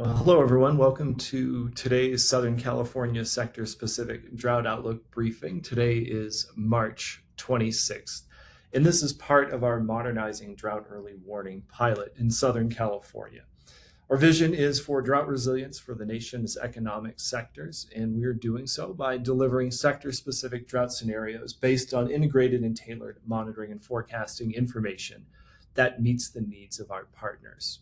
Hello, everyone. Welcome to today's Southern California sector-specific drought outlook briefing. Today is March 26th, and this is part of our Modernizing Drought Early Warning pilot in Southern California. Our vision is for drought resilience for the nation's economic sectors, and we are doing so by delivering sector-specific drought scenarios based on integrated and tailored monitoring and forecasting information that meets the needs of our partners.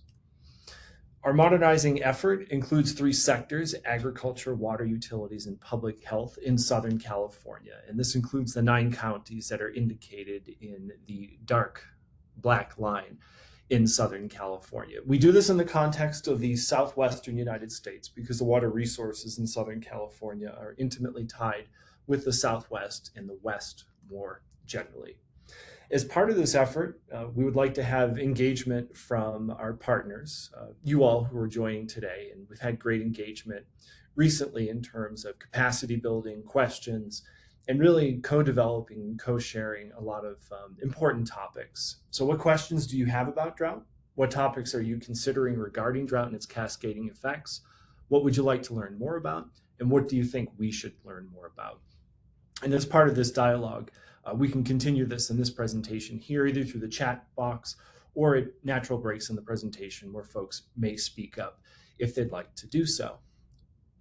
Our modernizing effort includes three sectors: agriculture, water utilities, and public health in Southern California. And this includes the 9 counties that are indicated in the dark black line in Southern California. We do this in the context of the southwestern United States because the water resources in Southern California are intimately tied with the Southwest and the West more generally. As part of this effort, we would like to have engagement from our partners, you all who are joining today, and we've had great engagement recently in terms of capacity building, questions, and really co-developing and co-sharing a lot of important topics. So what questions do you have about drought? What topics are you considering regarding drought and its cascading effects? What would you like to learn more about? And what do you think we should learn more about? And as part of this dialogue, we can continue this in this presentation here, either through the chat box or at natural breaks in the presentation where folks may speak up if they'd like to do so.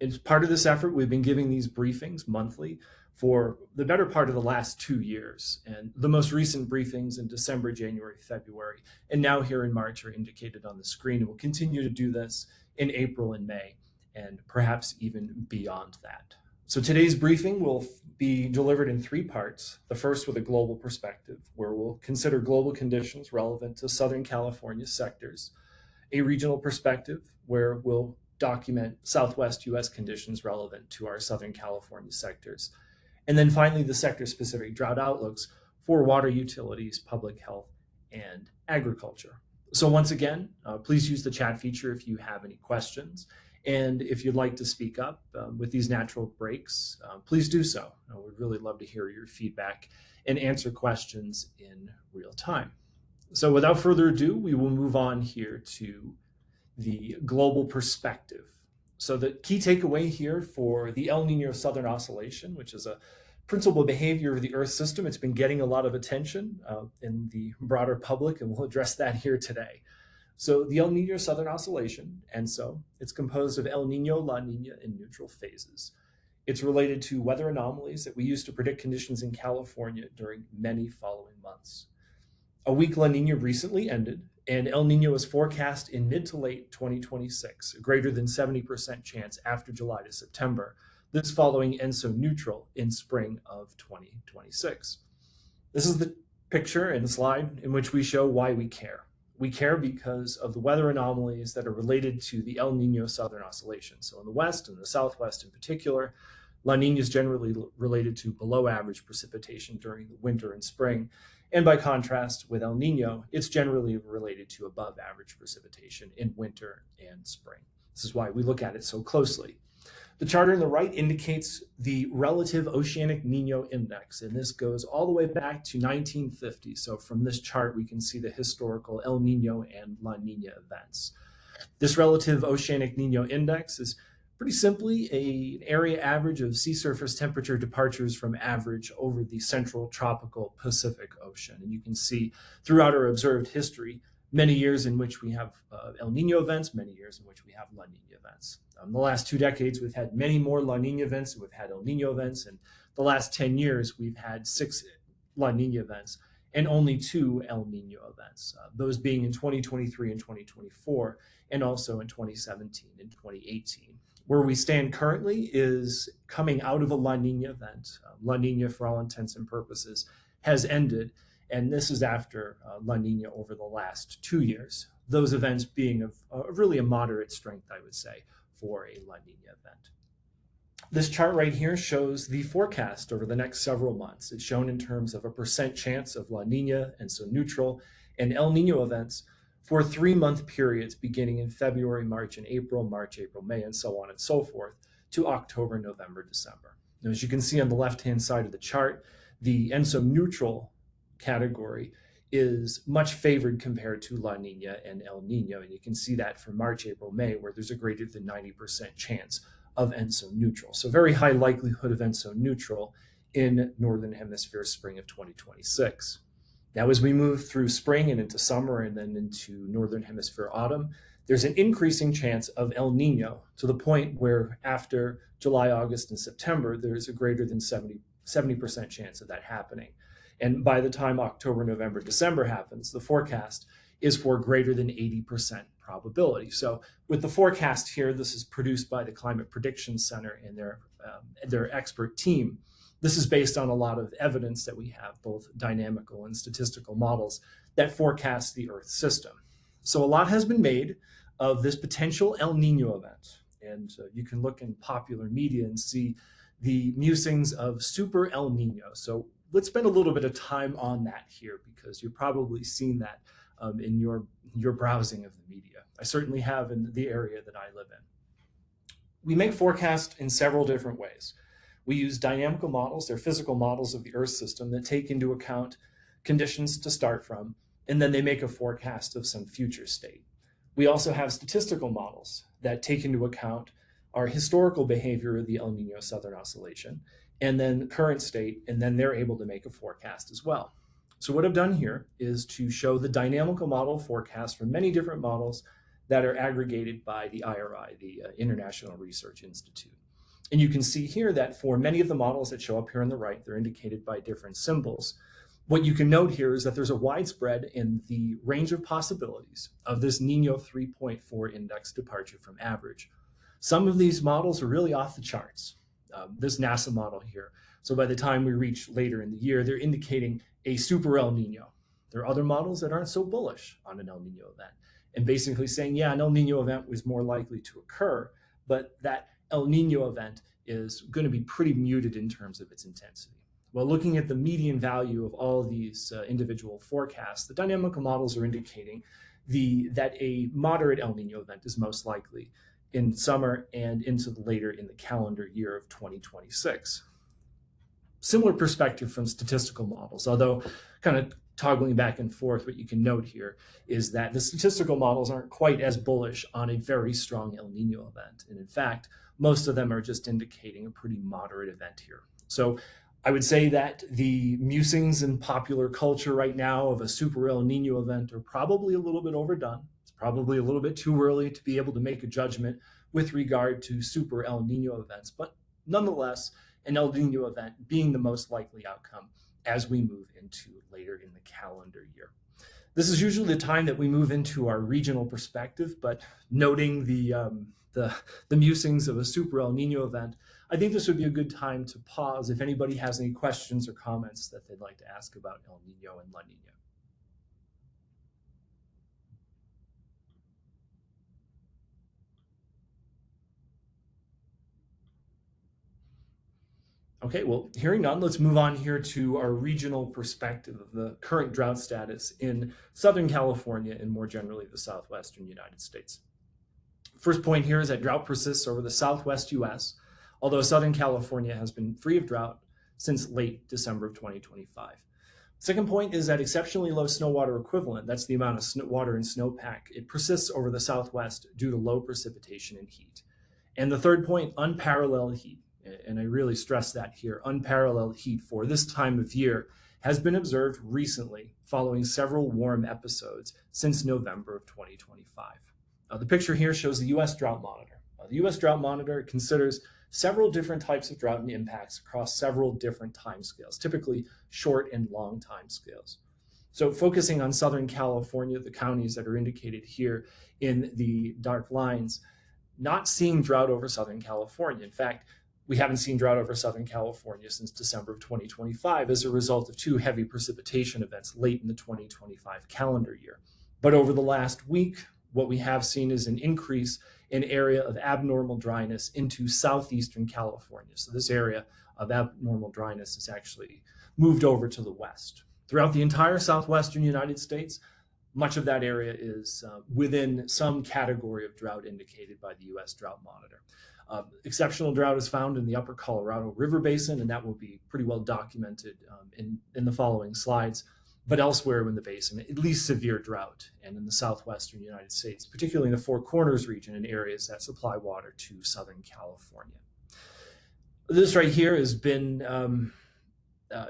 As part of this effort, we've been giving these briefings monthly for the better part of the last 2 years. And the most recent briefings in December, January, February, and now here in March are indicated on the screen. And we'll continue to do this in April and May, and perhaps even beyond that. So today's briefing will be delivered in 3 parts. The first with a global perspective, where we'll consider global conditions relevant to Southern California sectors. A regional perspective, where we'll document Southwest U.S. conditions relevant to our Southern California sectors. And then finally, the sector-specific drought outlooks for water utilities, public health, and agriculture. So once again, please use the chat feature if you have any questions. And if you'd like to speak up with these natural breaks, please do so. We'd really love to hear your feedback and answer questions in real time. So without further ado, we will move on here to the global perspective. So the key takeaway here for the El Nino Southern Oscillation, which is a principal behavior of the Earth system, it's been getting a lot of attention in the broader public, and we'll address that here today. So the El Nino Southern Oscillation, ENSO, it's composed of El Nino, La Nina, and neutral phases. It's related to weather anomalies that we use to predict conditions in California during many following months. A weak La Nina recently ended, and El Nino is forecast in mid to late 2026, a greater than 70% chance after July to September, this following ENSO neutral in spring of 2026. This is the picture and the slide in which we show why we care. We care because of the weather anomalies that are related to the El Nino Southern Oscillation. So in the West and the Southwest in particular, La Nina is generally related to below average precipitation during the winter and spring. And by contrast with El Nino, it's generally related to above average precipitation in winter and spring. This is why we look at it so closely. The chart on the right indicates the relative oceanic Nino index, and this goes all the way back to 1950. So from this chart, we can see the historical El Nino and La Nina events. This relative oceanic Nino index is pretty simply an area average of sea surface temperature departures from average over the central tropical Pacific Ocean. And you can see throughout our observed history, many years in which we have El Nino events, many years in which we have La Nina events. In the last 2 decades, we've had many more La Nina events than we've had El Nino events. And the last 10 years, we've had 6 La Nina events and only 2 El Nino events, those being in 2023 and 2024, and also in 2017 and 2018. Where we stand currently is coming out of a La Nina event. La Nina, for all intents and purposes, has ended. And this is after La Nina over the last 2 years, those events being of really a moderate strength, I would say, for a La Nina event. This chart right here shows the forecast over the next several months. It's shown in terms of a percent chance of La Nina, and so neutral, and El Nino events for 3-month periods beginning in February, March, and April, March, April, May, and so on and so forth, to October, November, December. Now, as you can see on the left-hand side of the chart, the ENSO neutral category is much favored compared to La Nina and El Nino. And you can see that for March, April, May, where there's a greater than 90% chance of ENSO neutral. So very high likelihood of ENSO neutral in Northern Hemisphere spring of 2026. Now, as we move through spring and into summer and then into Northern Hemisphere autumn, there's an increasing chance of El Nino to the point where after July, August, and September, there's a greater than 70% chance of that happening. And by the time October, November, December happens, the forecast is for greater than 80% probability. So with the forecast here, this is produced by the Climate Prediction Center and their expert team. This is based on a lot of evidence that we have, both dynamical and statistical models that forecast the Earth system. So a lot has been made of this potential El Nino event. And you can look in popular media and see the musings of super El Nino. So let's spend a little bit of time on that here, because you've probably seen that in your browsing of the media. I certainly have in the area that I live in. We make forecasts in several different ways. We use dynamical models. They're physical models of the Earth system that take into account conditions to start from, and then they make a forecast of some future state. We also have statistical models that take into account our historical behavior of the El Nino Southern Oscillation, and then current state, and then they're able to make a forecast as well. So what I've done here is to show the dynamical model forecast from many different models that are aggregated by the IRI, the International Research Institute. And you can see here that for many of the models that show up here on the right, they're indicated by different symbols. What you can note here is that there's a widespread in the range of possibilities of this Nino 3.4 index departure from average. Some of these models are really off the charts. This NASA model here. So by the time we reach later in the year, they're indicating a super El Nino. There are other models that aren't so bullish on an El Nino event and basically saying, yeah, an El Nino event was more likely to occur, but that El Nino event is going to be pretty muted in terms of its intensity. Well, looking at the median value of all of these individual forecasts, the dynamical models are indicating that a moderate El Nino event is most likely in summer and into later in the calendar year of 2026. Similar perspective from statistical models, although kind of toggling back and forth, what you can note here is that the statistical models aren't quite as bullish on a very strong El Nino event. And in fact, most of them are just indicating a pretty moderate event here. So I would say that the musings in popular culture right now of a super El Nino event are probably a little bit overdone. It's probably a little bit too early to be able to make a judgment with regard to super El Nino events, but nonetheless, an El Nino event being the most likely outcome as we move into later in the calendar year. This is usually the time that we move into our regional perspective, but noting the musings of a super El Nino event, I think this would be a good time to pause if anybody has any questions or comments that they'd like to ask about El Nino and La Nina. Okay, well, hearing none, let's move on here to our regional perspective of the current drought status in Southern California and more generally the southwestern United States. First point here is that drought persists over the southwest US, although Southern California has been free of drought since late December of 2025. Second point is that exceptionally low snow water equivalent, that's the amount of water in snowpack, it persists over the southwest due to low precipitation and heat. And the third point, unparalleled heat. And I really stress that here, unparalleled heat for this time of year has been observed recently following several warm episodes since November of 2025. The picture here shows the U.S. Drought Monitor. The U.S. Drought Monitor considers several different types of drought and impacts across several different timescales, typically short and long timescales. So focusing on Southern California, the counties that are indicated here in the dark lines, not seeing drought over Southern California. In fact, we haven't seen drought over Southern California since December of 2025 as a result of two heavy precipitation events late in the 2025 calendar year. But over the last week, what we have seen is an increase in area of abnormal dryness into southeastern California. So this area of abnormal dryness has actually moved over to the west. Throughout the entire southwestern United States, much of that area is within some category of drought indicated by the U.S. Drought Monitor. Exceptional drought is found in the upper Colorado River Basin, and that will be pretty well documented in the following slides. but elsewhere in the basin, at least severe drought, and in the southwestern United States, particularly in the Four Corners region and areas that supply water to Southern California. This right here has been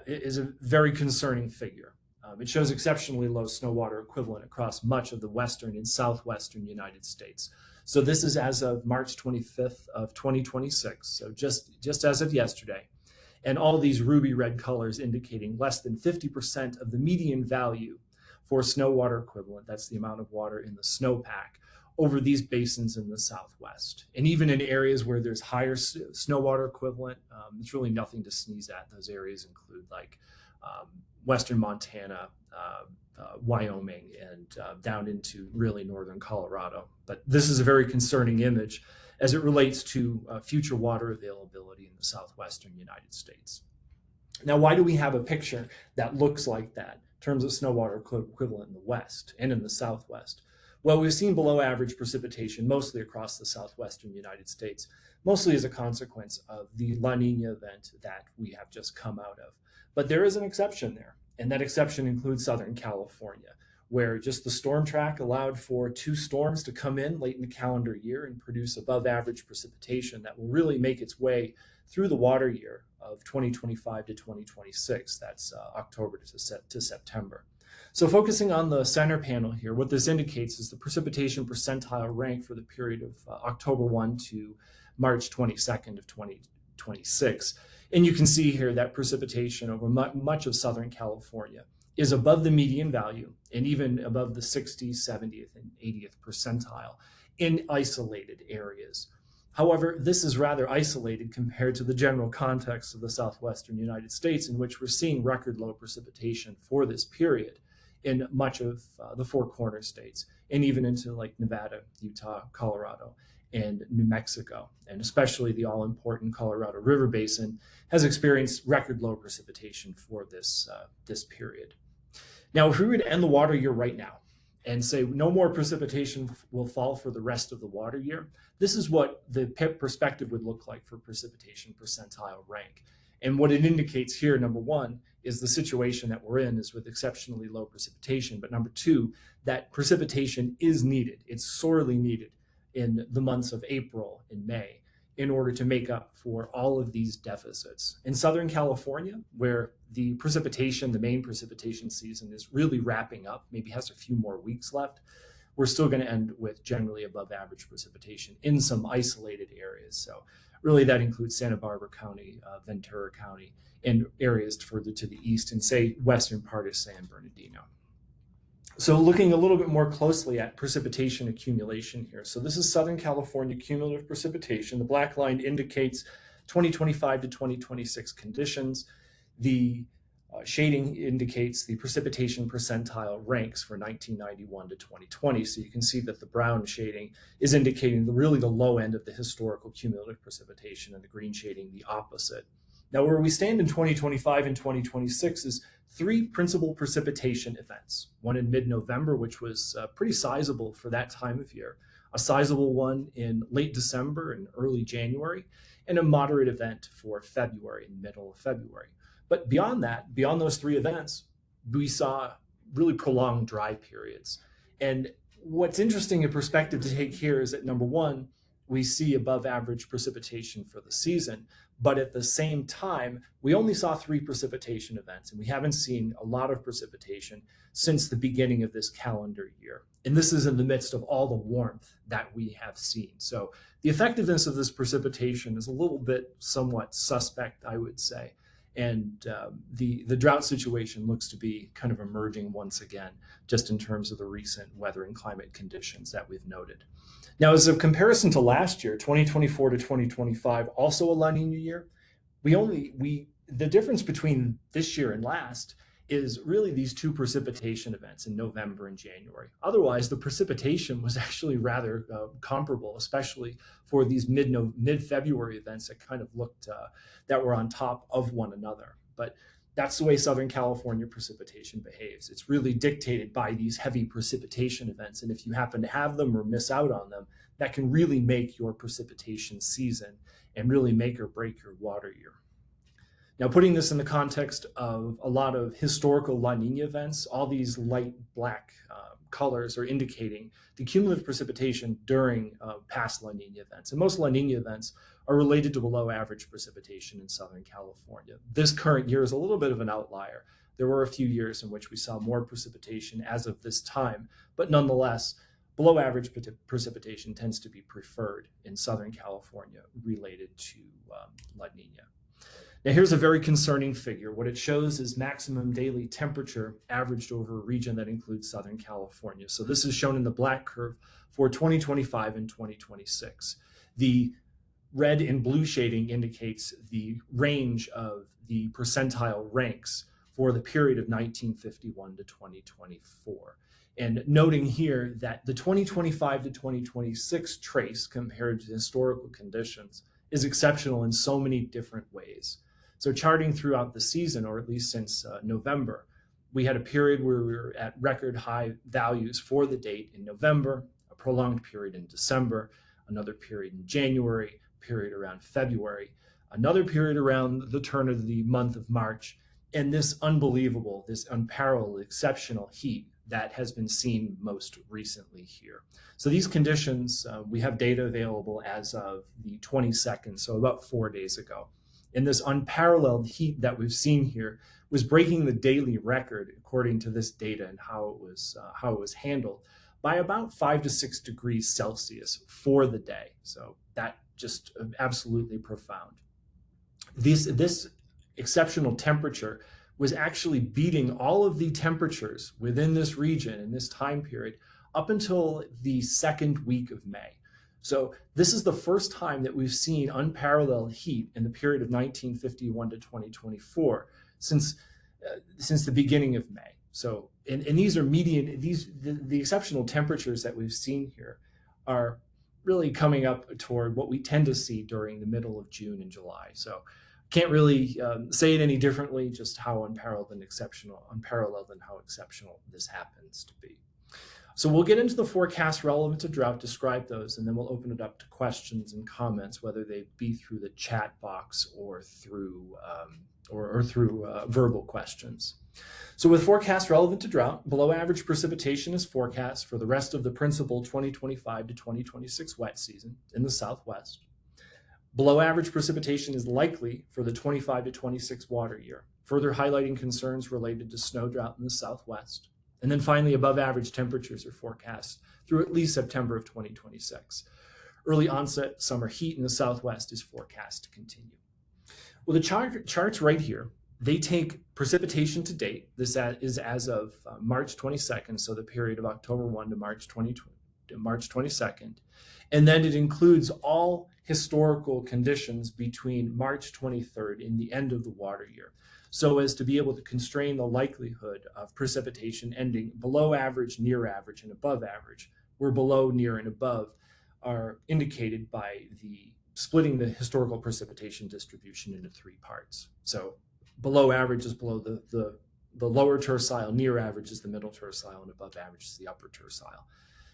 is a very concerning figure. It shows exceptionally low snow water equivalent across much of the western and southwestern United States. So this is as of March 25th of 2026, so just as of yesterday. And all these ruby red colors indicating less than 50% of the median value for snow water equivalent, that's the amount of water in the snowpack, over these basins in the southwest. And even in areas where there's higher snow water equivalent, it's really nothing to sneeze at. Those areas include like western Montana, Wyoming, and down into really northern Colorado. But this is a very concerning image as it relates to future water availability in the southwestern United States. Now, why do we have a picture that looks like that in terms of snow water equivalent in the west and in the southwest? Well, we've seen below average precipitation mostly across the southwestern United States, mostly as a consequence of the La Nina event that we have just come out of. But there is an exception there, and that exception includes Southern California, where just the storm track allowed for 2 storms to come in late in the calendar year and produce above average precipitation that will really make its way through the water year of 2025 to 2026. That's October to September. So focusing on the center panel here, what this indicates is the precipitation percentile rank for the period of October 1 to March 22nd of 2026. And you can see here that precipitation over much of Southern California is above the median value and even above the 60th, 70th, and 80th percentile in isolated areas. However, this is rather isolated compared to the general context of the southwestern United States, in which we're seeing record low precipitation for this period in much of the Four Corners states, and even into like Nevada, Utah, Colorado, and New Mexico, and especially the all-important Colorado River Basin has experienced record low precipitation for this period. Now, if we were to end the water year right now and say no more precipitation will fall for the rest of the water year, this is what the perspective would look like for precipitation percentile rank. And what it indicates here, number one, is the situation that we're in is with exceptionally low precipitation. But number two, that precipitation is needed. It's sorely needed in the months of April and May in order to make up for all of these deficits. In Southern California, where the main precipitation season is really wrapping up, maybe has a few more weeks left, we're still going to end with generally above average precipitation in some isolated areas. So really that includes Santa Barbara County, Ventura County, and areas further to the east and say western part of San Bernardino. So looking a little bit more closely at precipitation accumulation here. So this is Southern California cumulative precipitation. The black line indicates 2025 to 2026 conditions. The shading indicates the precipitation percentile ranks for 1991 to 2020. So you can see that the brown shading is indicating really the low end of the historical cumulative precipitation, and the green shading the opposite. Now, where we stand in 2025 and 2026 is 3 principal precipitation events. One in mid-November, which was pretty sizable for that time of year, a sizable one in late December and early January, and a moderate event for February, in middle of February. But beyond that, beyond those 3 events, we saw really prolonged dry periods. And what's interesting in perspective to take here is that, number one, we see above average precipitation for the season, but at the same time, we only saw 3 precipitation events, and we haven't seen a lot of precipitation since the beginning of this calendar year. And this is in the midst of all the warmth that we have seen. So the effectiveness of this precipitation is a little bit somewhat suspect, I would say. And the drought situation looks to be kind of emerging once again, just in terms of the recent weather and climate conditions that we've noted. Now, as a comparison to last year, 2024 to 2025, also a La Nina year, the difference between this year and last is really these 2 precipitation events in November and January. Otherwise, the precipitation was actually rather comparable, especially for these mid-February events that kind of looked that were on top of one another. But that's the way Southern California precipitation behaves. It's really dictated by these heavy precipitation events. And if you happen to have them or miss out on them, that can really make your precipitation season and really make or break your water year. Now, putting this in the context of a lot of historical La Nina events, all these light black colors are indicating the cumulative precipitation during past La Nina events. And most La Nina events are related to below average precipitation in Southern California. This current year is a little bit of an outlier. There were a few years in which we saw more precipitation as of this time, but nonetheless, below average precipitation tends to be preferred in Southern California related to La Nina. Now, here's a very concerning figure. What it shows is maximum daily temperature averaged over a region that includes Southern California. So this is shown in the black curve for 2025 and 2026. The red and blue shading indicates the range of the percentile ranks for the period of 1951 to 2024. And noting here that the 2025 to 2026 trace compared to historical conditions is exceptional in so many different ways. So charting throughout the season, or at least since November, we had a period where we were at record high values for the date in November, a prolonged period in December, another period in January, period around February, another period around the turn of the month of March, and this unbelievable, this unparalleled, exceptional heat that has been seen most recently here. So these conditions, we have data available as of the 22nd, so about 4 days ago. And this unparalleled heat that we've seen here was breaking the daily record, according to this data and how it was handled, by about 5 to 6 degrees Celsius for the day. So that just absolutely profound. This exceptional temperature was actually beating all of the temperatures within this region in this time period up until the second week of May. So this is the first time that we've seen unparalleled heat in the period of 1951 to 2024 since the beginning of May. So, and these are median, the exceptional temperatures that we've seen here are really coming up toward what we tend to see during the middle of June and July. So can't really say it any differently, just how unparalleled and how exceptional this happens to be. So we'll get into the forecasts relevant to drought, describe those, and then we'll open it up to questions and comments, whether they be through the chat box or through verbal questions. So with forecasts relevant to drought, below average precipitation is forecast for the rest of the principal 2025 to 2026 wet season in the Southwest. Below average precipitation is likely for the 25 to 26 water year, further highlighting concerns related to snow drought in the Southwest. And then finally, above average temperatures are forecast through at least September of 2026. Early onset summer heat in the Southwest is forecast to continue. Well, the charts right here, they take precipitation to date. This is as of March 22nd, so the period of October 1 to March 22nd. And then it includes all historical conditions between March 23rd and the end of the water year, so as to be able to constrain the likelihood of precipitation ending below average, near average, and above average, where below, near, and above are indicated by the splitting the historical precipitation distribution into 3 parts. So below average is below the lower tercile, near average is the middle tercile, and above average is the upper tercile.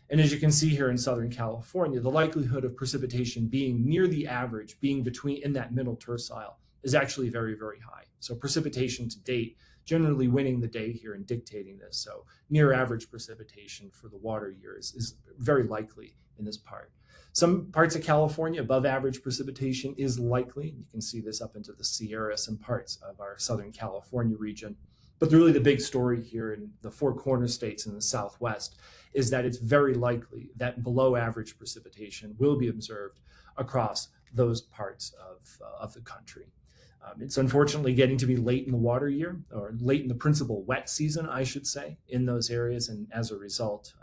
And as you can see here in Southern California, the likelihood of precipitation being near the average, being in that middle tercile, is actually very, very high. So precipitation to date, generally winning the day here and dictating this. So near average precipitation for the water year is very likely in this part. Some parts of California, above average precipitation is likely. You can see this up into the Sierras and parts of our Southern California region. But really the big story here in the 4 corner states in the Southwest is that it's very likely that below average precipitation will be observed across those parts of the country. It's unfortunately getting to be late in the water year, or late in the principal wet season, I should say, in those areas. And as a result,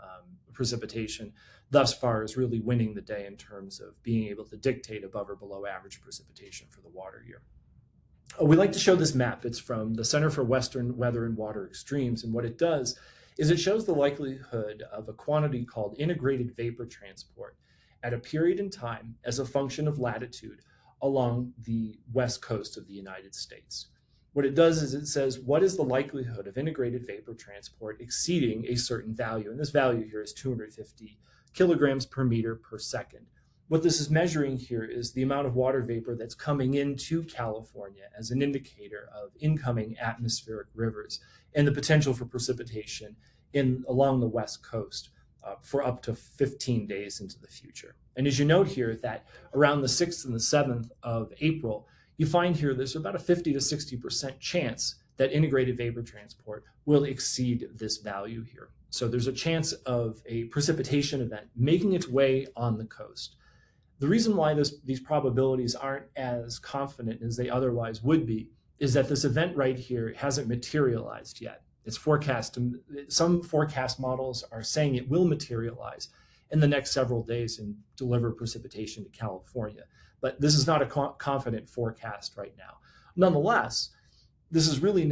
precipitation thus far is really winning the day in terms of being able to dictate above or below average precipitation for the water year. We like to show this map. It's from the Center for Western Weather and Water Extremes. And what it does is it shows the likelihood of a quantity called integrated vapor transport at a period in time as a function of latitude along the west coast of the United States. What it does is it says, what is the likelihood of integrated vapor transport exceeding a certain value? And this value here is 250 kilograms per meter per second. What this is measuring here is the amount of water vapor that's coming into California as an indicator of incoming atmospheric rivers and the potential for precipitation along the West Coast for up to 15 days into the future. And as you note here, that around the 6th and the 7th of April, you find here there's about a 50 to 60% chance that integrated vapor transport will exceed this value here. So there's a chance of a precipitation event making its way on the coast. The reason why these probabilities aren't as confident as they otherwise would be is that this event right here hasn't materialized yet. It's forecast. Some forecast models are saying it will materialize in the next several days and deliver precipitation to California. But this is not a confident forecast right now. Nonetheless, this is really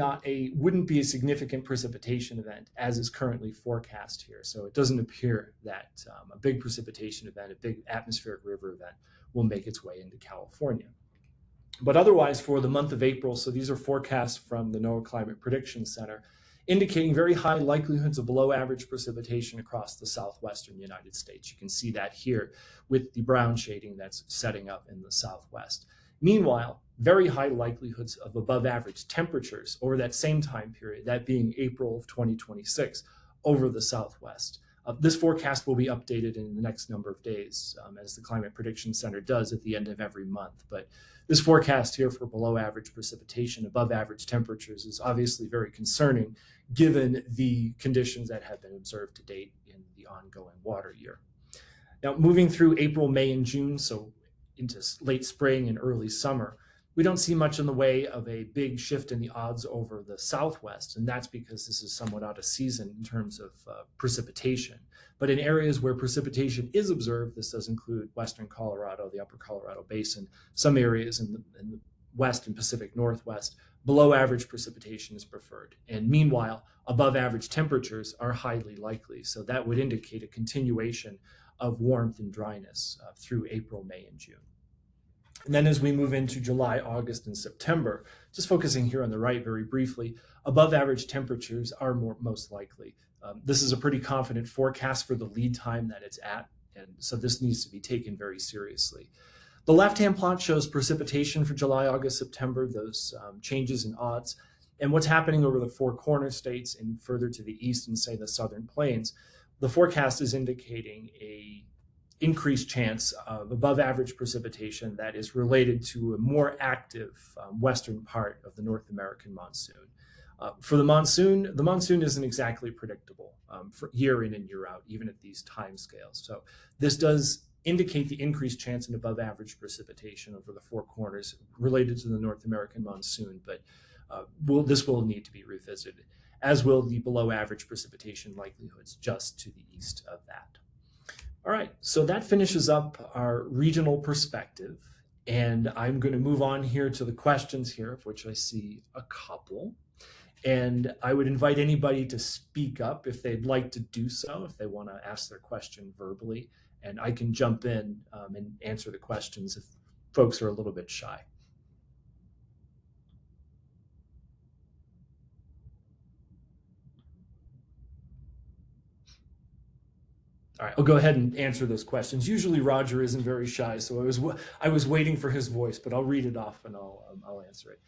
wouldn't be a significant precipitation event as is currently forecast here. So it doesn't appear that a big precipitation event, a big atmospheric river event will make its way into California. But otherwise for the month of April, so these are forecasts from the NOAA Climate Prediction Center, indicating very high likelihoods of below average precipitation across the southwestern United States. You can see that here with the brown shading that's setting up in the southwest. Meanwhile, very high likelihoods of above average temperatures over that same time period, that being April of 2026, over the southwest. This forecast will be updated in the next number of days, as the Climate Prediction Center does at the end of every month. But this forecast here for below average precipitation, above average temperatures, is obviously very concerning given the conditions that have been observed to date in the ongoing water year. Now, moving through April, May, and June, so into late spring and early summer, we don't see much in the way of a big shift in the odds over the southwest, and that's because this is somewhat out of season in terms of precipitation. But in areas where precipitation is observed, this does include western Colorado, the upper Colorado Basin, some areas in the west and Pacific Northwest, below average precipitation is preferred. And meanwhile, above average temperatures are highly likely. So that would indicate a continuation of warmth and dryness through April, May, and June. And then as we move into July, August, and September, just focusing here on the right very briefly, above average temperatures are most likely. This is a pretty confident forecast for the lead time that it's at, and so this needs to be taken very seriously. The left-hand plot shows precipitation for July, August, September, those changes in odds, and what's happening over the Four Corner states and further to the east and, say, the Southern Plains. The forecast is indicating a increased chance of above average precipitation that is related to a more active western part of the North American monsoon. For the monsoon isn't exactly predictable for year in and year out, even at these time scales. So this does indicate the increased chance in above average precipitation over the Four Corners related to the North American monsoon, but this will need to be revisited, as will the below average precipitation likelihoods just to the east of that. All right, so that finishes up our regional perspective, and I'm going to move on here to the questions here, of which I see a couple. And I would invite anybody to speak up if they'd like to do so, if they want to ask their question verbally, and I can jump in and answer the questions if folks are a little bit shy. All right, I'll go ahead and answer those questions. Usually Roger isn't very shy, so I was waiting for his voice, but I'll read it off and I'll answer it.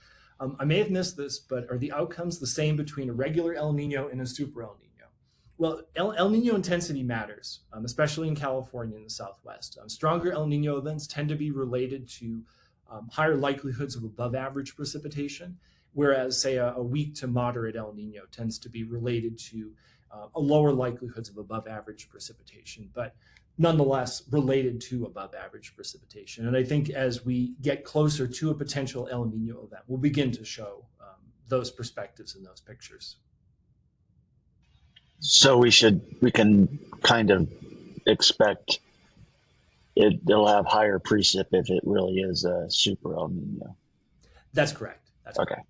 I may have missed this, but are the outcomes the same between a regular El Nino and a super El Nino? Well, El Nino intensity matters, especially in California and the Southwest. Stronger El Nino events tend to be related to higher likelihoods of above average precipitation, whereas, say, a weak to moderate El Nino tends to be related to a lower likelihoods of above average precipitation, but nonetheless related to above average precipitation. And I think as we get closer to a potential El Nino event, we'll begin to show those perspectives in those pictures. So we can kind of expect it'll have higher precip if it really is a super El Nino. That's correct. That's okay. Correct.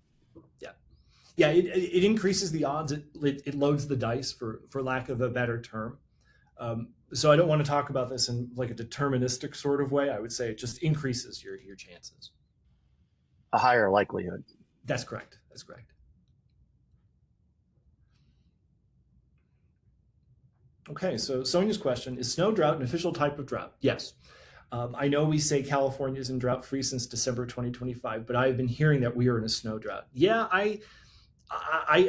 Yeah, it increases the odds. It loads the dice, for lack of a better term. So I don't want to talk about this in like a deterministic sort of way. I would say it just increases your chances. A higher likelihood. That's correct. That's correct. Okay, so Sonia's question, is snow drought an official type of drought? Yes. I know we say California is in drought free since December 2025, but I've been hearing that we are in a snow drought. Yeah, I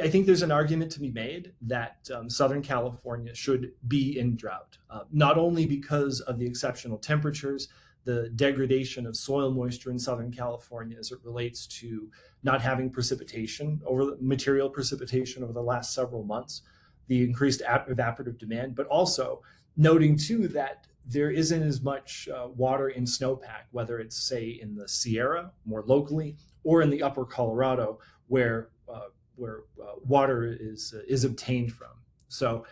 think there's an argument to be made that Southern California should be in drought, not only because of the exceptional temperatures, the degradation of soil moisture in Southern California as it relates to not having precipitation over material precipitation over the last several months, the increased evaporative demand, but also noting too that there isn't as much water in snowpack, whether it's say in the Sierra more locally or in the upper Colorado where water is obtained from. So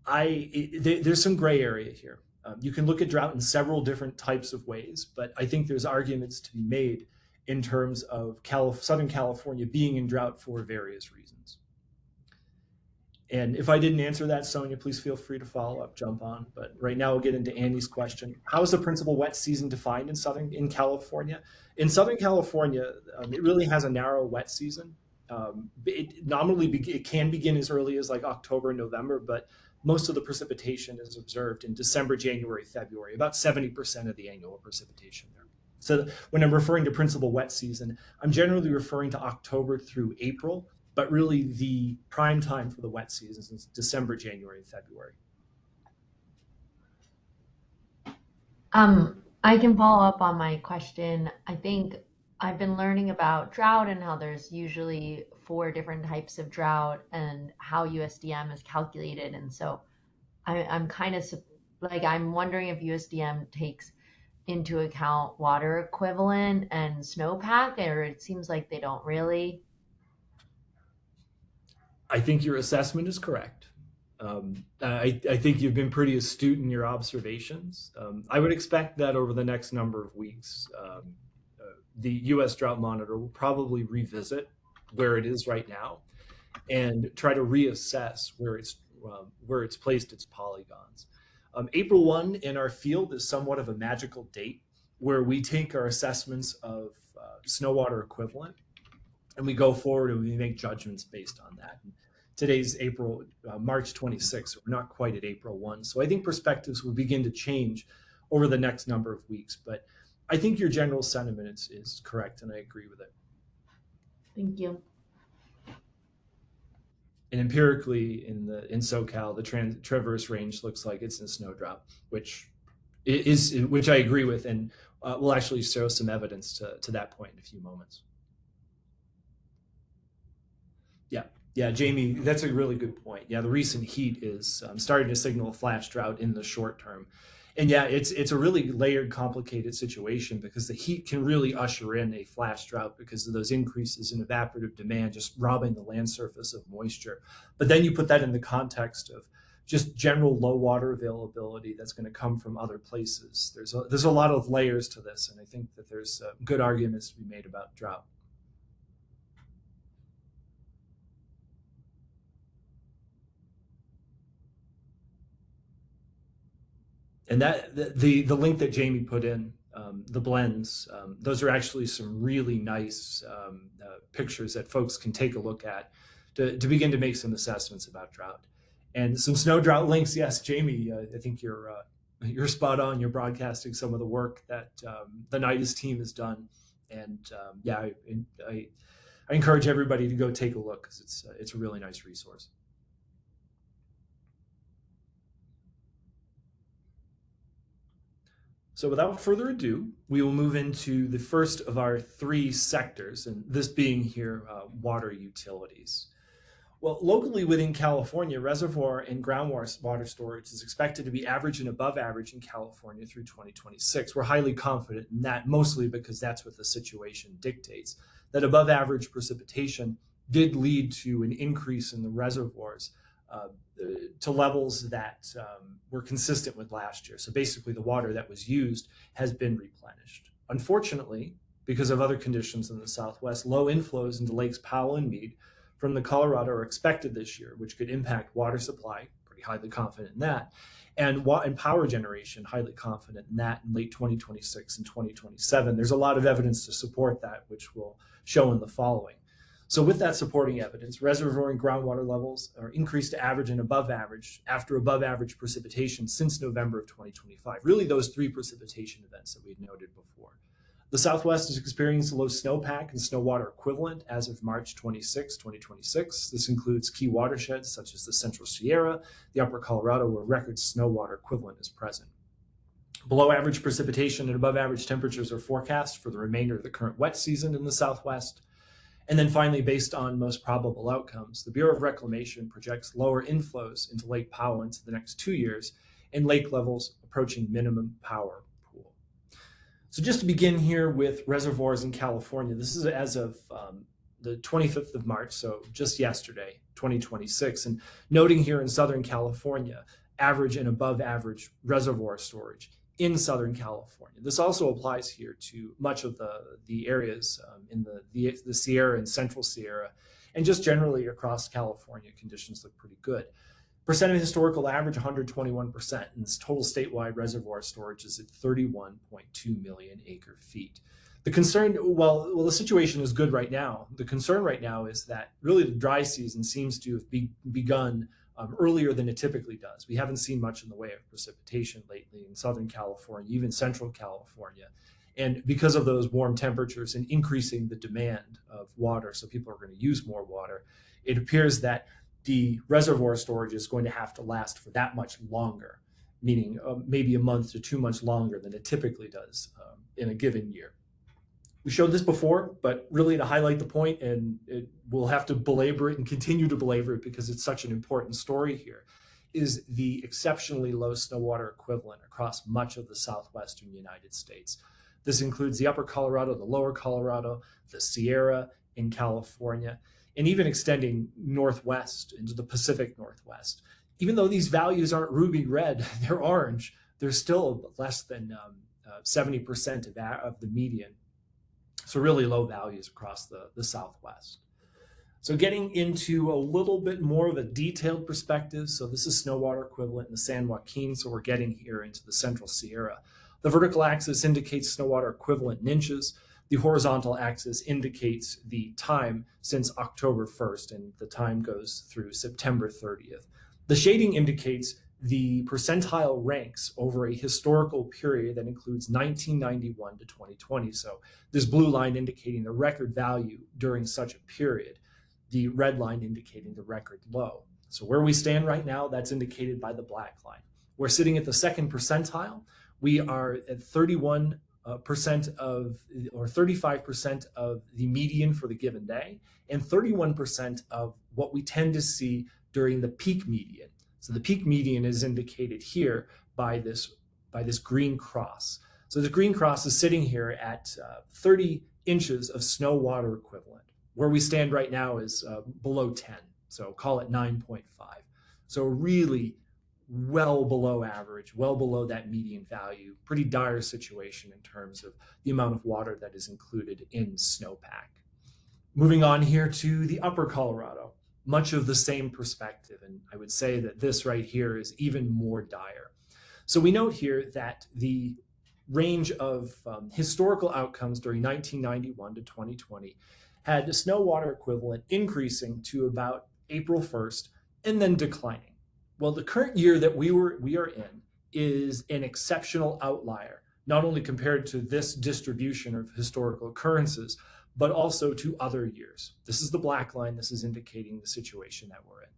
there's some gray area here. You can look at drought in several different types of ways, but I think there's arguments to be made in terms of Southern California being in drought for various reasons. And if I didn't answer that, Sonia, please feel free to follow up, jump on. But right now we'll get into Andy's question. How is the principal wet season defined in California? In Southern California, it really has a narrow wet season. It can begin as early as like October, November, but most of the precipitation is observed in December, January, February, about 70% of the annual precipitation there. So when I'm referring to principal wet season, I'm generally referring to October through April, but really the prime time for the wet season is December, January, and February. I can follow up on my question. I think I've been learning about drought and how there's usually four different types of drought and how USDM is calculated. And so I'm kind of like, I'm wondering if USDM takes into account water equivalent and snowpack, or it seems like they don't really. I think your assessment is correct. I think you've been pretty astute in your observations. I would expect that over the next number of weeks, the U.S. Drought Monitor will probably revisit where it is right now and try to reassess where it's placed its polygons. April 1 in our field is somewhat of a magical date where we take our assessments of snow water equivalent and we go forward and we make judgments based on that. And today's March 26th. We're not quite at April 1. So I think perspectives will begin to change over the next number of weeks. But I think your general sentiment is correct, and I agree with it. Thank you. And empirically, in SoCal, the Traverse Range looks like it's in snow drought, which I agree with, and we'll actually show some evidence to that point in a few moments. Yeah, Jamie, that's a really good point. Yeah, the recent heat is starting to signal a flash drought in the short term. And yeah, it's a really layered, complicated situation because the heat can really usher in a flash drought because of those increases in evaporative demand, just robbing the land surface of moisture. But then you put that in the context of just general low water availability that's going to come from other places. There's a lot of layers to this, and I think that there's good arguments to be made about drought. And that the link that Jamie put in, the blends, those are actually some really nice pictures that folks can take a look at to begin to make some assessments about drought. And some snow drought links. Yes, Jamie, I think you're spot on. You're broadcasting some of the work that the NIDIS team has done. And yeah, I encourage everybody to go take a look because it's a really nice resource. So without further ado, we will move into the first of our three sectors, and this being here water utilities. Well, locally within California, reservoir and groundwater storage is expected to be average and above average in California through 2026. We're highly confident in that, mostly because that's what the situation dictates. That above average precipitation did lead to an increase in the reservoirs to levels that were consistent with last year. So basically the water that was used has been replenished. Unfortunately, because of other conditions in the Southwest, low inflows into Lakes Powell and Meade from the Colorado are expected this year, which could impact water supply, pretty highly confident in that, and power generation, highly confident in that in late 2026 and 2027. There's a lot of evidence to support that, which we'll show in the following. So with that supporting evidence, reservoir and groundwater levels are increased to average and above average after above average precipitation since November of 2025. Really those three precipitation events that we had noted before. The Southwest has experienced low snowpack and snow water equivalent as of March 26, 2026. This includes key watersheds such as the Central Sierra, the Upper Colorado, where record snow water equivalent is present. Below average precipitation and above average temperatures are forecast for the remainder of the current wet season in the Southwest. And then finally, based on most probable outcomes, the Bureau of Reclamation projects lower inflows into Lake Powell into the next 2 years and lake levels approaching minimum power pool. So just to begin here with reservoirs in California, this is as of the 25th of March, so just yesterday, 2026. And noting here in Southern California, average and above average reservoir storage in Southern California. This also applies here to much of the areas in the Sierra and Central Sierra, and just generally across California, conditions look pretty good. Percent of historical average, 121%, and this total statewide reservoir storage is at 31.2 million acre feet. The concern, well, the situation is good right now. The concern right now is that really the dry season seems to have begun earlier than it typically does. We haven't seen much in the way of precipitation lately in Southern California, even Central California. And because of those warm temperatures and increasing the demand of water, so people are going to use more water, it appears that the reservoir storage is going to have to last for that much longer, meaning maybe a month to 2 months longer than it typically does in a given year. We showed this before, but really to highlight the point, and we'll have to belabor it and continue to belabor it because it's such an important story here, is the exceptionally low snow water equivalent across much of the southwestern United States. This includes the Upper Colorado, the Lower Colorado, the Sierra in California, and even extending northwest into the Pacific Northwest. Even though these values aren't ruby red, they're orange, they're still less than 70% of the median. So really low values across the Southwest. So getting into a little bit more of a detailed perspective. So this is snow water equivalent in the San Joaquin. So we're getting here into the Central Sierra. The vertical axis indicates snow water equivalent in inches. The horizontal axis indicates the time since October 1st, and the time goes through September 30th. The shading indicates the percentile ranks over a historical period that includes 1991 to 2020. So this blue line indicating the record value during such a period, the red line indicating the record low. So where we stand right now, that's indicated by the black line. We're sitting at the second percentile. We are at 31% of, or 35% of the median for the given day, and 31% of what we tend to see during the peak median. So the peak median is indicated here by this green cross. So the green cross is sitting here at 30 inches of snow water equivalent. Where we stand right now is below 10, so call it 9.5. So really well below average, well below that median value. Pretty dire situation in terms of the amount of water that is included in snowpack. Moving on here to the Upper Colorado. Much of the same perspective, and I would say that this right here is even more dire. So we note here that the range of historical outcomes during 1991 to 2020 had a snow water equivalent increasing to about April 1st and then declining. Well, the current year that we are in is an exceptional outlier, not only compared to this distribution of historical occurrences, but also to other years. This is the black line. This is indicating the situation that we're in.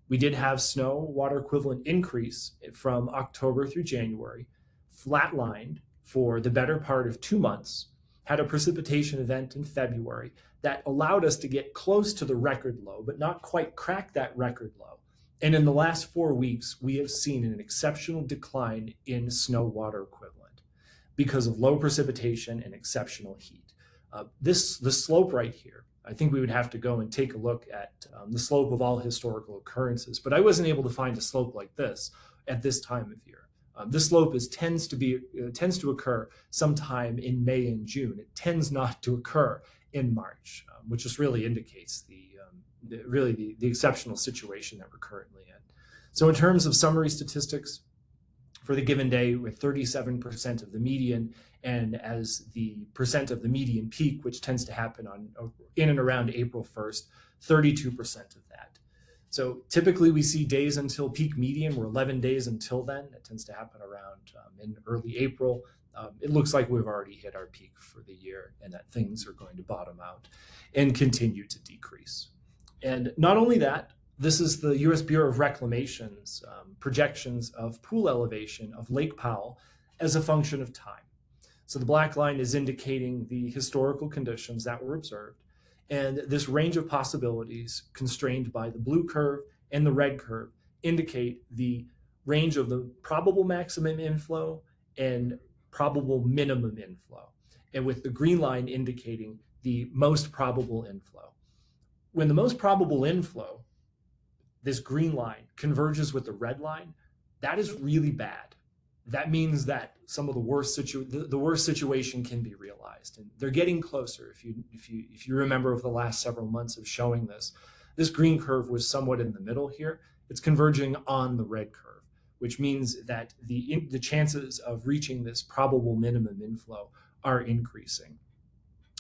We did have snow water equivalent increase from October through January, flatlined for the better part of 2 months, had a precipitation event in February that allowed us to get close to the record low, but not quite crack that record low. And in the last 4 weeks, we have seen an exceptional decline in snow water equivalent because of low precipitation and exceptional heat. The slope right here, I think we would have to go and take a look at the slope of all historical occurrences, but I wasn't able to find a slope like this at this time of year. This slope tends to occur sometime in May and June. It tends not to occur in March, which just really indicates the exceptional situation that we're currently in. So in terms of summary statistics, for the given day with 37% of the median, and as the percent of the median peak, which tends to happen in and around April 1st, 32% of that. So typically we see days until peak median. We're 11 days until then. That tends to happen around in early April. It looks like we've already hit our peak for the year and that things are going to bottom out and continue to decrease. And not only that, this is the U.S. Bureau of Reclamation's projections of pool elevation of Lake Powell as a function of time. So the black line is indicating the historical conditions that were observed, and this range of possibilities constrained by the blue curve and the red curve indicate the range of the probable maximum inflow and probable minimum inflow, and with the green line indicating the most probable inflow. When the most probable inflow, this green line, converges with the red line, that is really bad. That means that some of the worst situation can be realized, and they're getting closer. If you remember over the last several months of showing this green curve was somewhat in the middle here. It's converging on the red curve, which means that the chances of reaching this probable minimum inflow are increasing.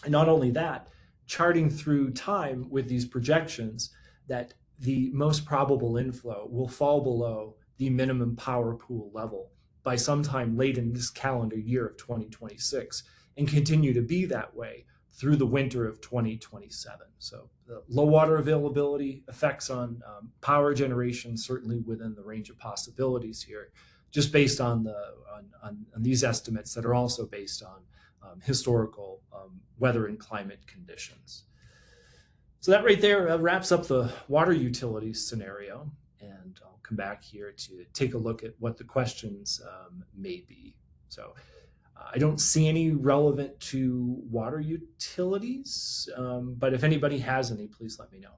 And not only that, charting through time with these projections, that the most probable inflow will fall below the minimum power pool level by sometime late in this calendar year of 2026 and continue to be that way through the winter of 2027. So the low water availability effects on power generation, certainly within the range of possibilities here, just based on these estimates that are also based on historical weather and climate conditions. So that right there wraps up the water utilities scenario, and I'll come back here to take a look at what the questions may be. So I don't see any relevant to water utilities, but if anybody has any, please let me know.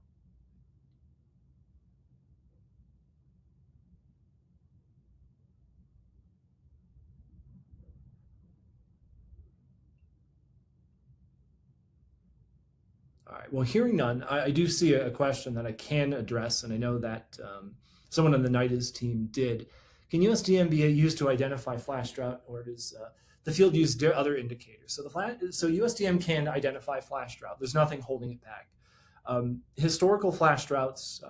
All right, well, hearing none, I do see a question that I can address, and I know that someone on the NIDAS team did. Can USDM be used to identify flash drought, or does the field use other indicators? So USDM can identify flash drought. There's nothing holding it back. Historical flash droughts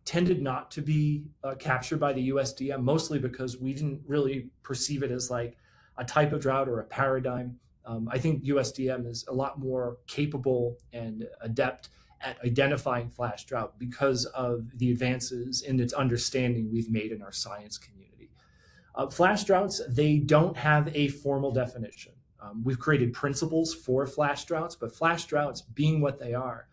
tended not to be captured by the USDM, mostly because we didn't really perceive it as like a type of drought or a paradigm. I think USDM is a lot more capable and adept at identifying flash drought because of the advances in its understanding we've made in our science community. Flash droughts, they don't have a formal definition. We've created principles for flash droughts, but flash droughts, being what they are,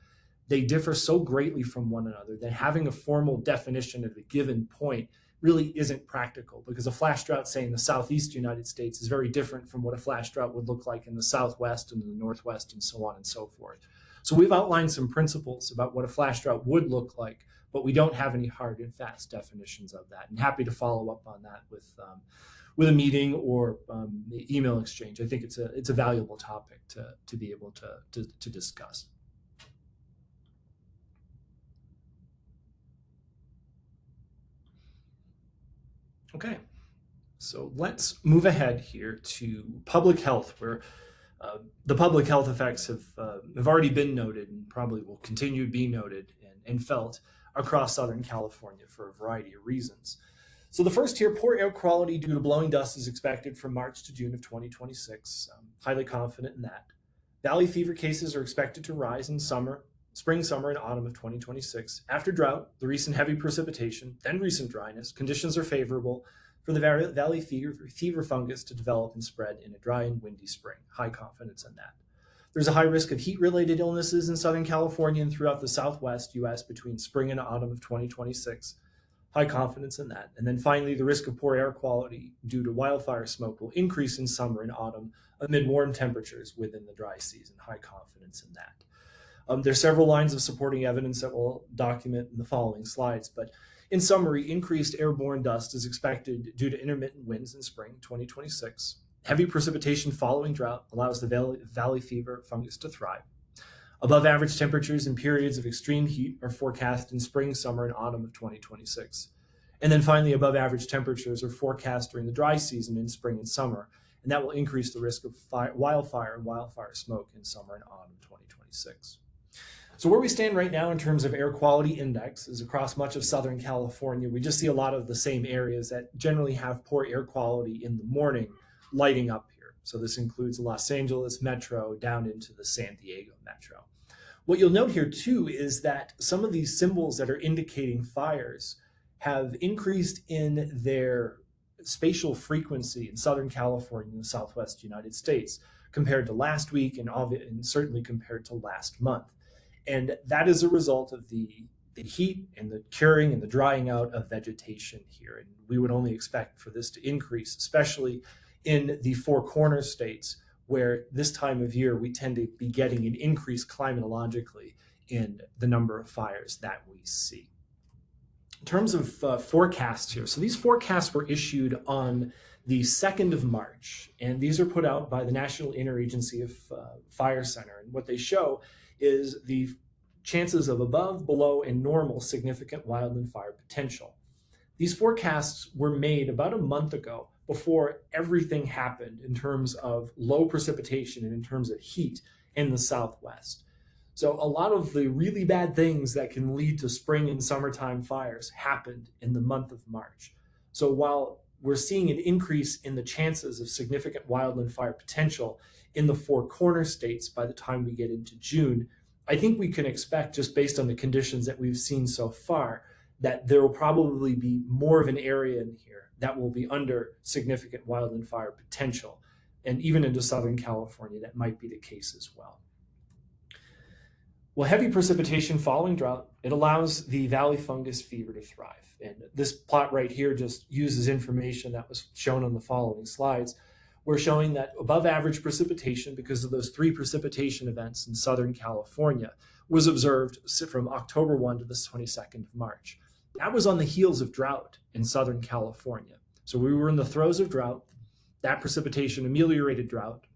they differ so greatly from one another that having a formal definition at a given point really isn't practical, because a flash drought, say, in the southeast United States is very different from what a flash drought would look like in the southwest and the northwest and so on and so forth. So we've outlined some principles about what a flash drought would look like, but we don't have any hard and fast definitions of that. And happy to follow up on that with a meeting or email exchange. I think it's a valuable topic to be able to discuss. Okay, so let's move ahead here to public health, where the public health effects have already been noted and probably will continue to be noted and felt across Southern California for a variety of reasons. So the first here, poor air quality due to blowing dust is expected from March to June of 2026. I'm highly confident in that. Valley fever cases are expected to rise in spring, summer, and autumn of 2026. After drought, the recent heavy precipitation, then recent dryness, conditions are favorable for the valley fever fungus to develop and spread in a dry and windy spring. High confidence in that. There's a high risk of heat-related illnesses in Southern California and throughout the Southwest U.S. between spring and autumn of 2026. High confidence in that. And then finally, the risk of poor air quality due to wildfire smoke will increase in summer and autumn amid warm temperatures within the dry season. High confidence in that. There's several lines of supporting evidence that we'll document in the following slides, but in summary, increased airborne dust is expected due to intermittent winds in spring 2026. Heavy precipitation following drought allows the valley fever fungus to thrive. Above average temperatures and periods of extreme heat are forecast in spring, summer, and autumn of 2026. And then finally, above average temperatures are forecast during the dry season in spring and summer, and that will increase the risk of wildfire and wildfire smoke in summer and autumn 2026. So where we stand right now in terms of air quality index is across much of Southern California. We just see a lot of the same areas that generally have poor air quality in the morning lighting up here. So this includes the Los Angeles metro down into the San Diego metro. What you'll note here too is that some of these symbols that are indicating fires have increased in their spatial frequency in Southern California and the Southwest United States compared to last week and certainly compared to last month. And that is a result of the heat and the curing and the drying out of vegetation here. And we would only expect for this to increase, especially in the Four Corners states, where this time of year we tend to be getting an increase climatologically in the number of fires that we see. In terms of forecasts here, so these forecasts were issued on the 2nd of March, and these are put out by the National Interagency of Fire Center. And what they show is the chances of above, below, and normal significant wildland fire potential. These forecasts were made about a month ago before everything happened in terms of low precipitation and in terms of heat in the Southwest. So a lot of the really bad things that can lead to spring and summertime fires happened in the month of March. So while we're seeing an increase in the chances of significant wildland fire potential in the Four Corners states by the time we get into June, I think we can expect, just based on the conditions that we've seen so far, that there will probably be more of an area in here that will be under significant wildland fire potential. And even into Southern California, that might be the case as well. Well, heavy precipitation following drought, it allows the valley fungus fever to thrive. And this plot right here just uses information that was shown on the following slides. We're showing that above average precipitation, because of those 3 precipitation events in Southern California, was observed from October 1 to the 22nd of March. That was on the heels of drought in Southern California. So we were in the throes of drought. That precipitation ameliorated drought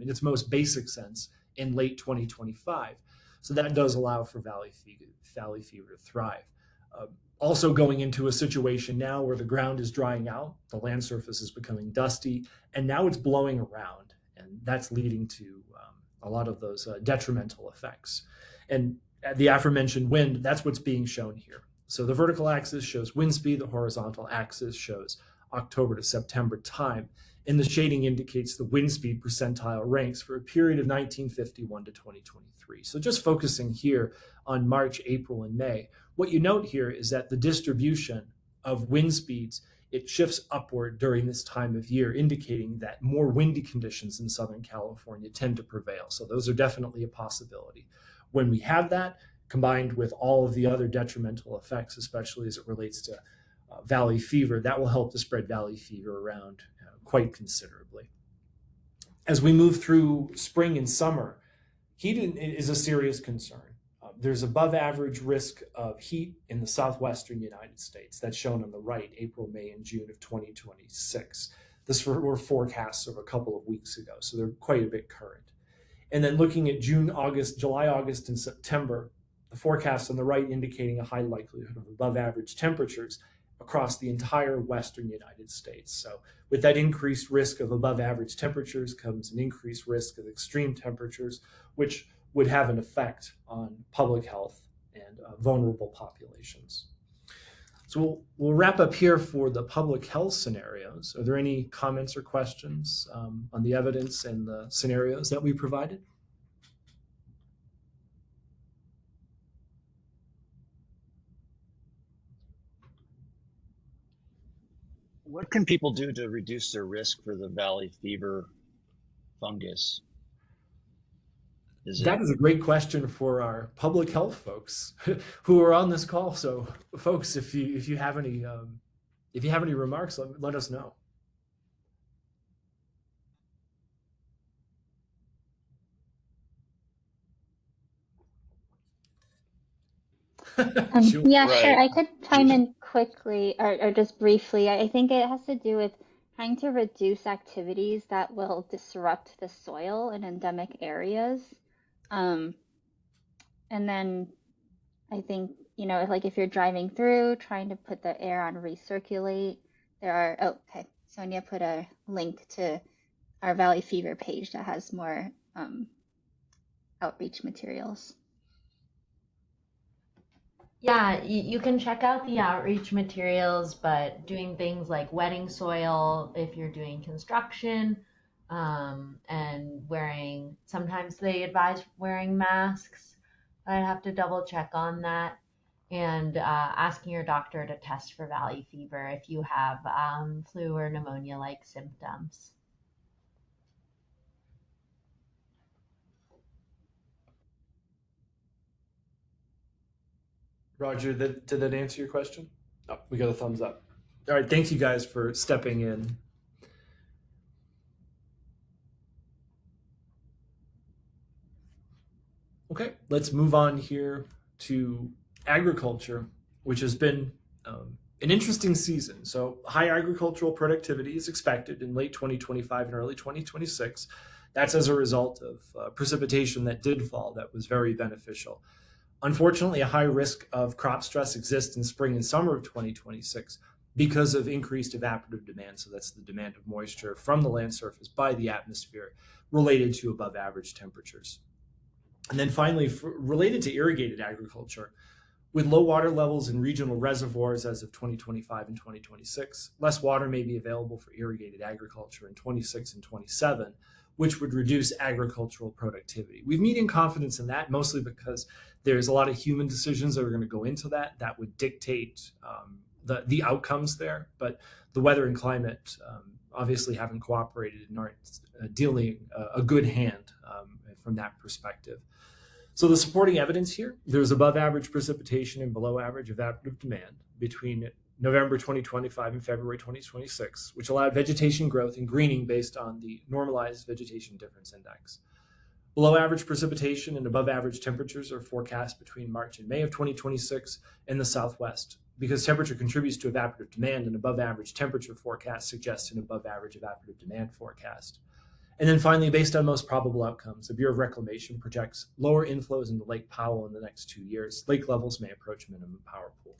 in its most basic sense in late 2025. So that does allow for valley fever to thrive. Also going into a situation now where the ground is drying out, the land surface is becoming dusty, and now it's blowing around, and that's leading to a lot of those detrimental effects. And the aforementioned wind, that's what's being shown here. So the vertical axis shows wind speed, the horizontal axis shows October to September time, and the shading indicates the wind speed percentile ranks for a period of 1951 to 2023. So just focusing here on March, April, and May, what you note here is that the distribution of wind speeds, it shifts upward during this time of year, indicating that more windy conditions in Southern California tend to prevail. So those are definitely a possibility. When we have that, combined with all of the other detrimental effects, especially as it relates to valley fever, that will help to spread valley fever around quite considerably. As we move through spring and summer, heat is a serious concern. There's above average risk of heat in the southwestern United States. That's shown on the right, April, May, and June of 2026. This were forecasts of a couple of weeks ago, so they're quite a bit current. And then looking at June, August, July, August, and September, the forecasts on the right indicating a high likelihood of above average temperatures across the entire western United States. So with that increased risk of above average temperatures comes an increased risk of extreme temperatures, which would have an effect on public health and vulnerable populations. So we'll wrap up here for the public health scenarios. Are there any comments or questions on the evidence and the scenarios that we provided? What can people do to reduce their risk for the valley fever fungus? That is a great question for our public health folks who are on this call. So, folks, if you have any remarks, let us know. Sure. Yeah, Right. sure. I could chime in quickly or just briefly. I think it has to do with trying to reduce activities that will disrupt the soil in endemic areas. And then I think, you know, like if you're driving through, trying to put the air on recirculate, there are, oh, okay. Sonia put a link to our Valley Fever page that has more outreach materials. Yeah, you can check out the outreach materials, but doing things like wetting soil if you're doing construction, and wearing, sometimes they advise wearing masks. I'd have to double check on that. And asking your doctor to test for valley fever if you have flu or pneumonia like symptoms. Roger, did that answer your question? Oh, we got a thumbs up. All right, thank you guys for stepping in. Okay, let's move on here to agriculture, which has been an interesting season. So high agricultural productivity is expected in late 2025 and early 2026. That's as a result of precipitation that did fall that was very beneficial. Unfortunately, a high risk of crop stress exists in spring and summer of 2026 because of increased evaporative demand. So that's the demand of moisture from the land surface by the atmosphere related to above average temperatures. And then finally, related to irrigated agriculture, with low water levels in regional reservoirs as of 2025 and 2026, less water may be available for irrigated agriculture in 26 and 27, which would reduce agricultural productivity. We've medium confidence in that, mostly because there's a lot of human decisions that are going to go into that would dictate the outcomes there. But the weather and climate obviously haven't cooperated and aren't dealing a good hand from that perspective. So the supporting evidence here, there's above average precipitation and below average evaporative demand between November 2025 and February 2026, which allowed vegetation growth and greening based on the normalized vegetation difference index. Below average precipitation and above average temperatures are forecast between March and May of 2026 in the Southwest. Because temperature contributes to evaporative demand, an above average temperature forecast suggests an above average evaporative demand forecast. And then finally, based on most probable outcomes, the Bureau of Reclamation projects lower inflows into Lake Powell in the next 2 years. Lake levels may approach minimum power pool.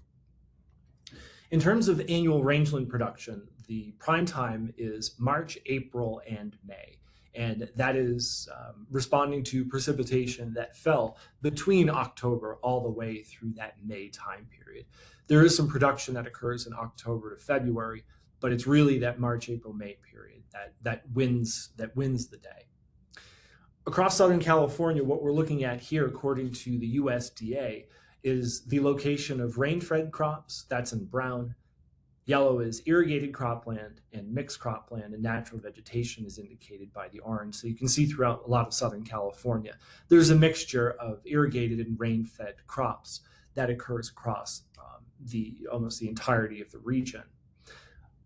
In terms of annual rangeland production, the prime time is March, April, and May. And that is responding to precipitation that fell between October all the way through that May time period. There is some production that occurs in October to February, but it's really that March, April, May period that wins the day. Across Southern California, what we're looking at here, according to the USDA, is the location of rain-fed crops. That's in brown. Yellow is irrigated cropland, and mixed cropland and natural vegetation is indicated by the orange. So you can see throughout a lot of Southern California, there's a mixture of irrigated and rain-fed crops that occurs across almost the entirety of the region.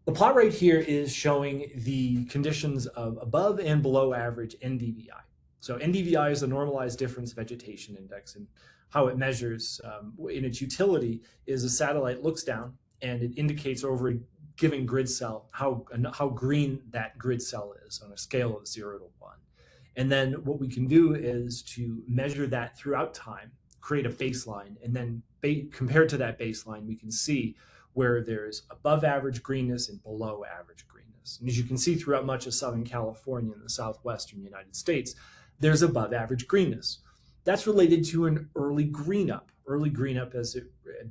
The plot right here is showing the conditions of above and below average NDVI. So NDVI is the normalized difference vegetation index, and how it measures in its utility is a satellite looks down and it indicates over a given grid cell how green that grid cell is on a scale of 0 to 1. And then what we can do is to measure that throughout time, create a baseline, and then compared to that baseline, we can see where there's above average greenness and below average greenness. And as you can see throughout much of Southern California and the southwestern United States, there's above average greenness. That's related to an early green up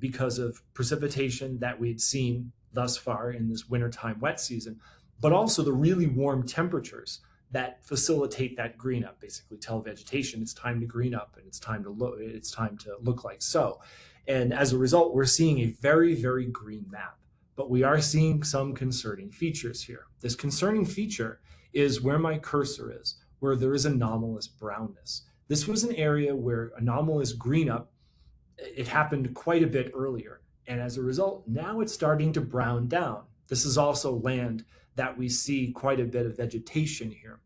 because of precipitation that we had seen thus far in this wintertime wet season, but also the really warm temperatures that facilitate that green up, basically tell vegetation it's time to green up and it's time to look like so. And as a result, we're seeing a very, very green map, but we are seeing some concerning features here. This concerning feature is where my cursor is, where there is anomalous brownness. This was an area where anomalous green up, it happened quite a bit earlier. And as a result, now it's starting to brown down. This is also land that we see quite a bit of vegetation here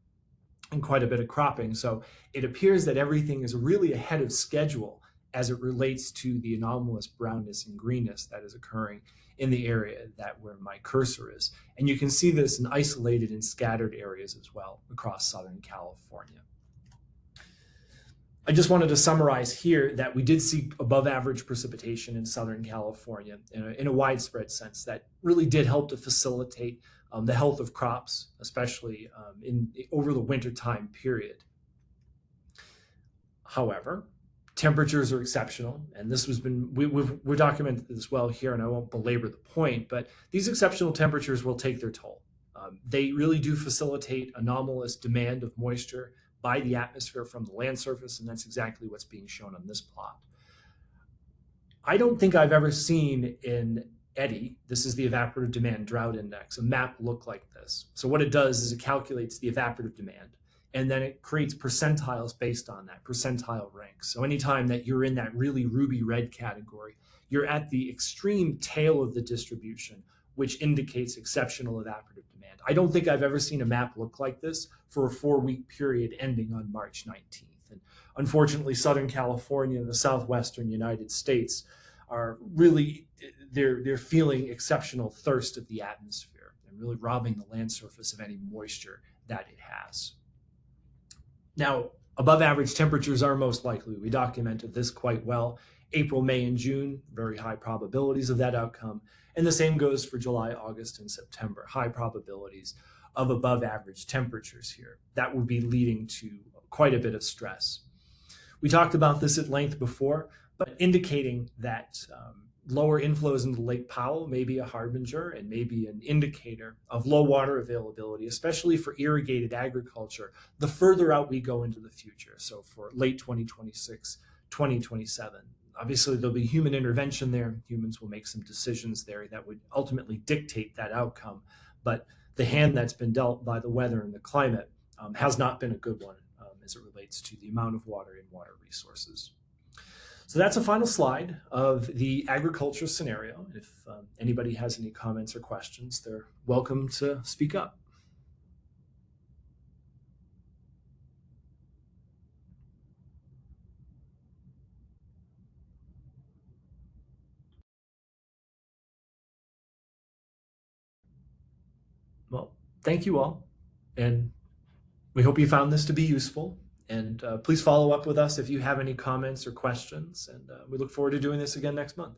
and quite a bit of cropping. So it appears that everything is really ahead of schedule as it relates to the anomalous brownness and greenness that is occurring in the area where my cursor is. And you can see this in isolated and scattered areas as well across Southern California. I just wanted to summarize here that we did see above average precipitation in Southern California in a widespread sense that really did help to facilitate the health of crops, especially over the wintertime period. However, temperatures are exceptional, and this has been, we're documented as well here, and I won't belabor the point, but these exceptional temperatures will take their toll. They really do facilitate anomalous demand of moisture by the atmosphere from the land surface, and that's exactly what's being shown on this plot. I don't think I've ever seen in EDDI, this is the evaporative demand drought index, a map look like this. So what it does is it calculates the evaporative demand, and then it creates percentiles based on that, percentile ranks. So anytime that you're in that really ruby red category, you're at the extreme tail of the distribution, which indicates exceptional evaporative demand. I don't think I've ever seen a map look like this for a 4-week period ending on March 19th. And unfortunately, Southern California and the southwestern United States are really, they're feeling exceptional thirst of the atmosphere and really robbing the land surface of any moisture that it has. Now, above average temperatures are most likely. We documented this quite well. April, May, and June, very high probabilities of that outcome. And the same goes for July, August, and September. High probabilities of above average temperatures here. That would be leading to quite a bit of stress. We talked about this at length before, but indicating that lower inflows into Lake Powell may be a harbinger and maybe an indicator of low water availability, especially for irrigated agriculture, the further out we go into the future. So for late 2026, 2027. Obviously, there'll be human intervention there. Humans will make some decisions there that would ultimately dictate that outcome. But the hand that's been dealt by the weather and the climate has not been a good one as it relates to the amount of water and water resources. So that's a final slide of the agriculture scenario. If anybody has any comments or questions, they're welcome to speak up. Well, thank you all, and we hope you found this to be useful. And please follow up with us if you have any comments or questions, and we look forward to doing this again next month.